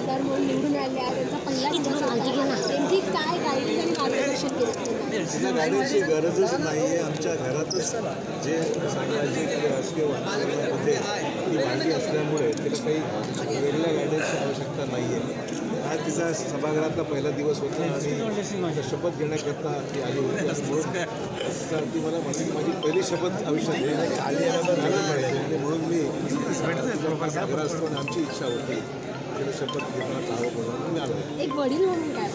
आमदार म्हणून निवडून आले आहेत, त्यांचा पहिला दिवस होता. त्यांची काय गाईड आणि मार्गदर्शन केलं? गाडीची गरजच नाही आहे. आमच्या घरातच जे सामाजिक राजकीय वातावरणामध्ये ती भांडी असल्यामुळे तिला काही वेगळ्या गाड्यांची आवश्यकता नाही आहे. आज तिचा सभागृहातला पहिला दिवस होता आणि शपथ घेण्याकरता ती आली होती म्हणून ती मला माझी पहिली शपथ आयुष्यात घेण्याची आणि म्हणून मी घरा असताना आमची इच्छा होती तिला शपथ घेण्यात हवं म्हणून मी आलो. एक वडील म्हणून काय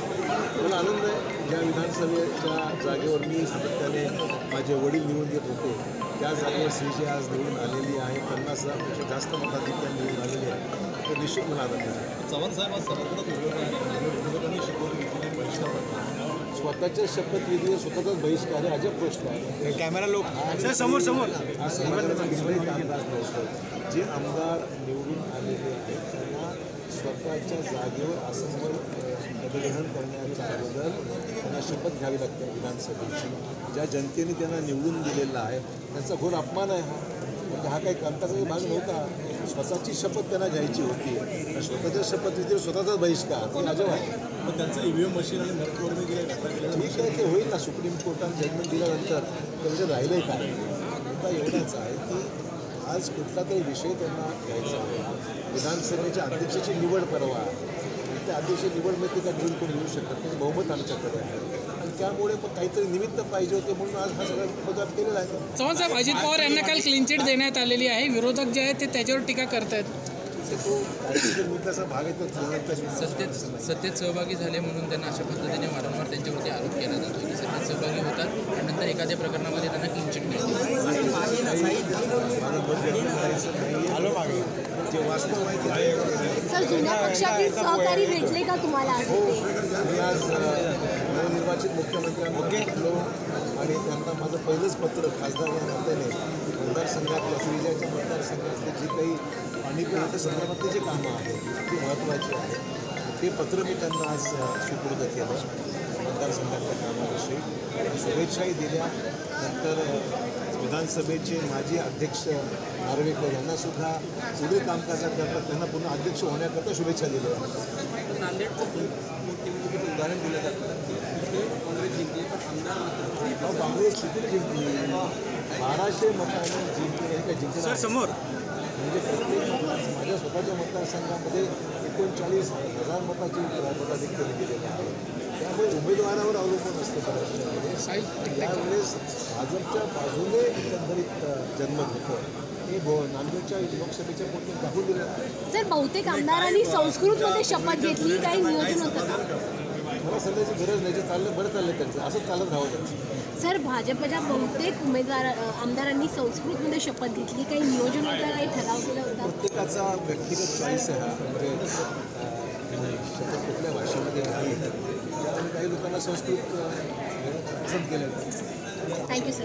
मला आनंद आहे. ज्या विधानसभेच्या जागेवर मी सातत्याने माझे वडील निवडून येत होते त्या जागेवर श्रीजी आज निवडून आलेली आहे. 50,000पेक्षा जास्त मताधिक्याने निवडून आलेली आहे. तर निश्चित मला आनंद आहे. चव्हाण साहेब आज विरोधाने शिकवून घेतलेली बहिष्कार स्वतःच्या शपथविधीवर स्वतःचाच बहिष्कार आहे. अजब गोष्ट आहे. कॅमेरा लोक समोर हा समाजाचा निर्णय अंदाज नसतो. जे आमदार निवडून आलेले आहेत त्यांना स्वतःच्या जागेवर असंबल पदग्रहण करण्याच्या अगोदर त्यांना शपथ घ्यावी लागते विधानसभेची. ज्या जनतेने त्यांना निवडून दिलेला आहे त्यांचा घोर अपमान आहे. म्हणजे हा काही कामकाजाचा भाग नव्हता. स्वतःची शपथ त्यांना घ्यायची होती. स्वतःच्या शपथविधीवर स्वतःचाच बहिष्कार हे अजब आहे. मग त्यांचं ईव्हीएम मशीन आणि मतदार ठीक आहे ते होईल ना. सुप्रीम कोर्टाने जजमेंट दिल्यानंतर त्यांचं राहिलं आहे काय. मुद्दा एवढाच आहे की आज कुठला तरी विषय त्यांना घ्यायचा आहे. विधानसभेच्या अध्यक्षाची निवड परवा आहे. त्या अध्यक्ष निवडमध्ये का घेऊन कोणी येऊ शकत नाही. बहुमत आमच्याकडे आहे आणि त्यामुळे मग काहीतरी निमित्त पाहिजे होते म्हणून आज हा सगळा पदार्थ केलेला आहे. चव्हाण साहेब, अजित पवार यांना काल क्लीन चिट देण्यात आलेली आहे. विरोधक जे आहेत ते त्याच्यावर टीका करतायत. तो मुद्द्याचा भाग आहे. तो सत्तेत सहभागी झाले म्हणून त्यांना अशा पद्धतीने वारंवार त्यांच्यावरती आरोप केला जातो की सत्तेत सहभागी होतात आणि नंतर एखाद्या प्रकरणामध्ये त्यांना क्लीन चिट मिळते. जे वास्तव आहे सर, जुन्या पक्षातील सहकारी भेटले का तुम्हाला? मी आज नवनिर्वाचित मुख्यमंत्र्यांना भेटलो आणि त्यांना माझं पहिलंच पत्र खासदार या नात्याने मतदारसंघातल्या सुविधाच्या मतदारसंघातले जी काही पाणी पुरवठ्या संदर्भातले जे कामं आहेत ती महत्त्वाची आहेत ते पत्र मी त्यांना आज सुपूर्द केलं. मतदारसंघातल्या कामाविषयी शुभेच्छाही दिल्या. नंतर विधानसभेचे माजी अध्यक्ष नार्वेकर यांनासुद्धा पुढील कामकाजाकरता त्यांना पुन्हा अध्यक्ष होण्याकरता शुभेच्छा दिल्या. नांदेडचं उदाहरण दिलं जातं तिथे काँग्रेस जिंकली पण आमदार काँग्रेस किती जिंकली? 1200 मतांनी जिंकली आहे का जिंकणार समोर म्हणजे प्रत्येक माझ्या स्वतःच्या मतदारसंघामध्ये 39,000 मताची मताधिक्य दिलेलं आहे. त्यामुळे उमेदवारावर अवलंबून असतं बऱ्याचशा. त्यावेळेस भाजपच्या बाजूने एकंदरीत जनमत होतं. हे नांदेडच्या लोकसभेच्या पोटी दाखवून दिलं. सर, बहुतेक आमदारांनी संस्कृतमध्ये शपथ घेतली, काही नियोजन होतं का? मला सध्याची गरज नाही. जे चाललं बरं चाललं त्यांचं असंच चालत राहावं त्यांचं. सर, भाजपच्या बहुतेक आमदारांनी संस्कृतमध्ये शपथ घेतली, काही नियोजन होतं, काही ठराव केला होता? प्रत्येकाचा व्यक्तिगत चॉईस आहे हा. म्हणजे शपथ कुठल्या भाषेमध्ये नाही त्यामुळे काही लोकांना संस्कृत पसंत केलं. Thank you sir.